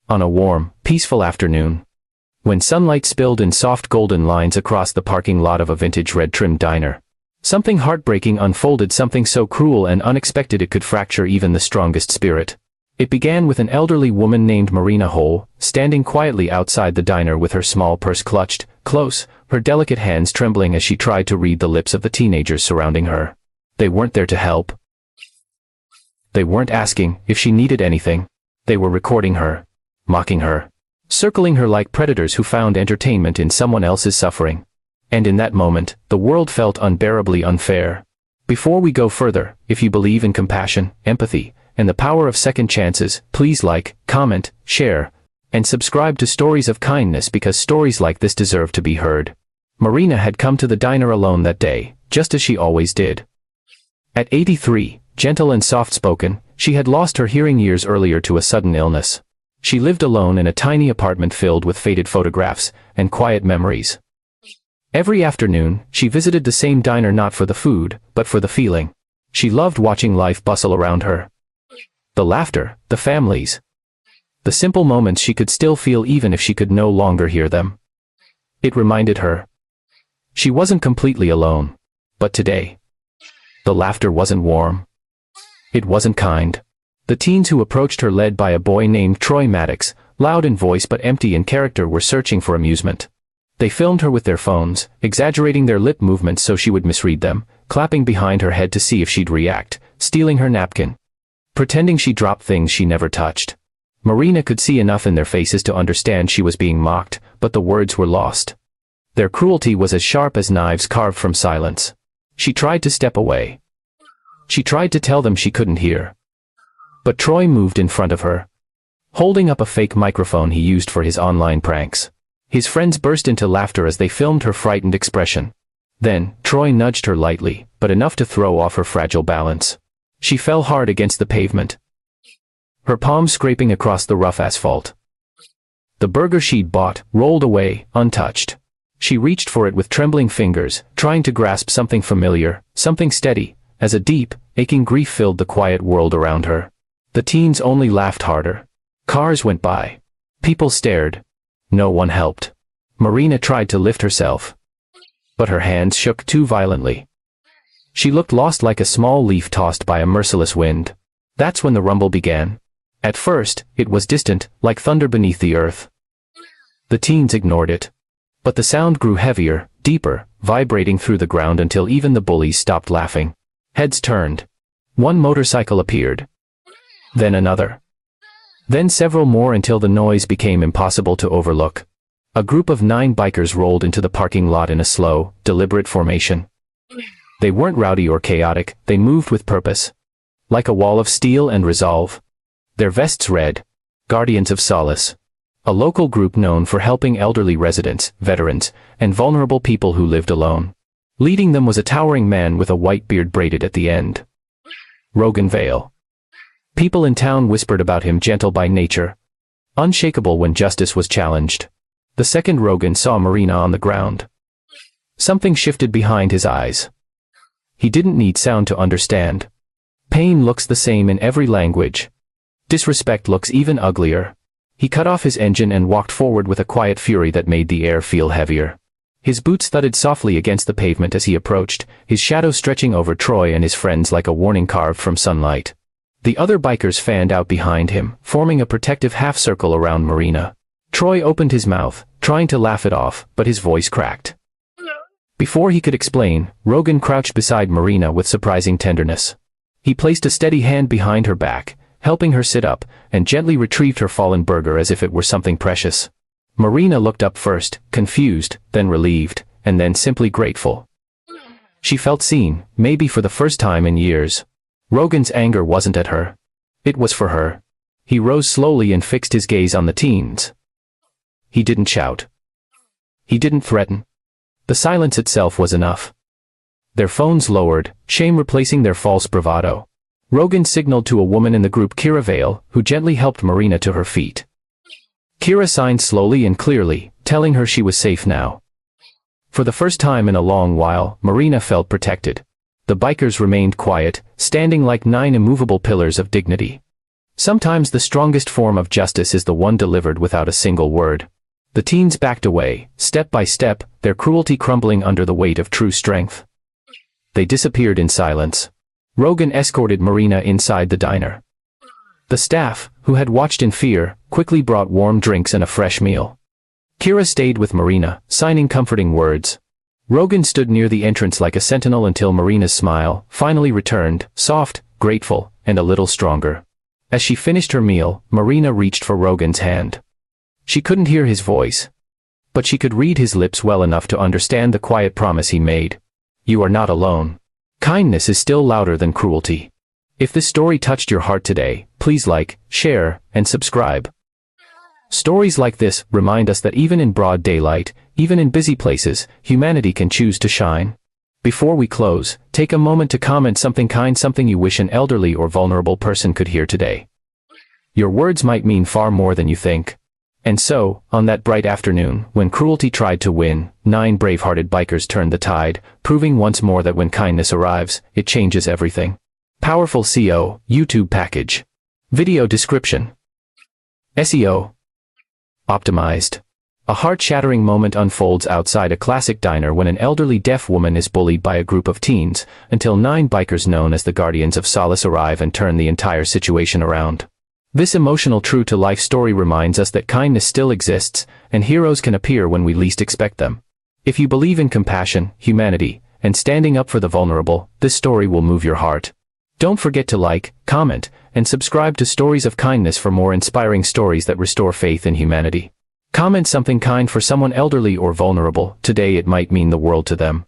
On a warm, peaceful afternoon, when sunlight spilled in soft golden lines across the parking lot of a vintage red-trimmed diner, something heartbreaking unfolded, something so cruel and unexpected it could fracture even the strongest spirit. It began with an elderly woman named Marina Hole, standing quietly outside the diner with her small purse clutched close, her delicate hands trembling as she tried to read the lips of the teenagers surrounding her. They weren't there to help. They weren't asking if she needed anything. They were recording her, mocking her, circling her like predators who found entertainment in someone else's suffering. And in that moment, the world felt unbearably unfair. Before we go further, if you believe in compassion, empathy, and the power of second chances, please like, comment, share, and subscribe to Stories of Kindness, because stories like this deserve to be heard. Marina had come to the diner alone that day, just as she always did. At 83, gentle and soft-spoken, she had lost her hearing years earlier to a sudden illness. She lived alone in a tiny apartment filled with faded photographs and quiet memories. Every afternoon, she visited the same diner not for the food, but for the feeling. She loved watching life bustle around her. The laughter, the families, the simple moments she could still feel even if she could no longer hear them. It reminded her she wasn't completely alone. But today, the laughter wasn't warm. It wasn't kind. The teens who approached her, led by a boy named Troy Maddox, loud in voice but empty in character, were searching for amusement. They filmed her with their phones, exaggerating their lip movements so she would misread them, clapping behind her head to see if she'd react, stealing her napkin, pretending she dropped things she never touched. Marina could see enough in their faces to understand she was being mocked, but the words were lost. Their cruelty was as sharp as knives carved from silence. She tried to step away. She tried to tell them she couldn't hear. But Troy moved in front of her, holding up a fake microphone he used for his online pranks. His friends burst into laughter as they filmed her frightened expression. Then, Troy nudged her lightly, but enough to throw off her fragile balance. She fell hard against the pavement, her palms scraping across the rough asphalt. The burger she'd bought rolled away, untouched. She reached for it with trembling fingers, trying to grasp something familiar, something steady, as a deep, aching grief filled the quiet world around her. The teens only laughed harder. Cars went by. People stared. No one helped. Marina tried to lift herself, but her hands shook too violently. She looked lost, like a small leaf tossed by a merciless wind. That's when the rumble began. At first, it was distant, like thunder beneath the earth. The teens ignored it. But the sound grew heavier, deeper, vibrating through the ground until even the bullies stopped laughing. Heads turned. One motorcycle appeared. Then another. Then several more, until the noise became impossible to overlook. A group of 9 bikers rolled into the parking lot in a slow, deliberate formation. They weren't rowdy or chaotic, they moved with purpose. Like a wall of steel and resolve. Their vests read, Guardians of Solace. A local group known for helping elderly residents, veterans, and vulnerable people who lived alone. Leading them was a towering man with a white beard braided at the end. Rogan Vale. People in town whispered about him, gentle by nature, unshakable when justice was challenged. The second Rogan saw Marina on the ground. Something shifted behind his eyes. He didn't need sound to understand. Pain looks the same in every language. Disrespect looks even uglier. He cut off his engine and walked forward with a quiet fury that made the air feel heavier. His boots thudded softly against the pavement as he approached, his shadow stretching over Troy and his friends like a warning carved from sunlight. The other bikers fanned out behind him, forming a protective half-circle around Marina. Troy opened his mouth, trying to laugh it off, but his voice cracked. Before he could explain, Rogan crouched beside Marina with surprising tenderness. He placed a steady hand behind her back, helping her sit up, and gently retrieved her fallen burger as if it were something precious. Marina looked up first, confused, then relieved, and then simply grateful. She felt seen, maybe for the first time in years. Rogan's anger wasn't at her. It was for her. He rose slowly and fixed his gaze on the teens. He didn't shout. He didn't threaten. The silence itself was enough. Their phones lowered, shame replacing their false bravado. Rogan signaled to a woman in the group, Kira Vale, who gently helped Marina to her feet. Kira signed slowly and clearly, telling her she was safe now. For the first time in a long while, Marina felt protected. The bikers remained quiet, standing like 9 immovable pillars of dignity. Sometimes the strongest form of justice is the one delivered without a single word. The teens backed away, step by step, their cruelty crumbling under the weight of true strength. They disappeared in silence. Rogan escorted Marina inside the diner. The staff, who had watched in fear, quickly brought warm drinks and a fresh meal. Kira stayed with Marina, signing comforting words. Rogan stood near the entrance like a sentinel until Marina's smile finally returned, soft, grateful, and a little stronger. As she finished her meal, Marina reached for Rogan's hand. She couldn't hear his voice, but she could read his lips well enough to understand the quiet promise he made. You are not alone. Kindness is still louder than cruelty. If this story touched your heart today, please like, share, and subscribe. Stories like this remind us that even in broad daylight, even in busy places, humanity can choose to shine. Before we close, take a moment to comment something kind, something you wish an elderly or vulnerable person could hear today. Your words might mean far more than you think. And so, on that bright afternoon, when cruelty tried to win, 9 brave-hearted bikers turned the tide, proving once more that when kindness arrives, it changes everything. Powerful CO, YouTube package. Video description. SEO. Optimized. A heart-shattering moment unfolds outside a classic diner when an elderly deaf woman is bullied by a group of teens, until 9 bikers known as the Guardians of Solace arrive and turn the entire situation around. This emotional true-to-life story reminds us that kindness still exists, and heroes can appear when we least expect them. If you believe in compassion, humanity, and standing up for the vulnerable, this story will move your heart. Don't forget to like, comment, and subscribe to Stories of Kindness for more inspiring stories that restore faith in humanity. Comment something kind for someone elderly or vulnerable. Today it might mean the world to them.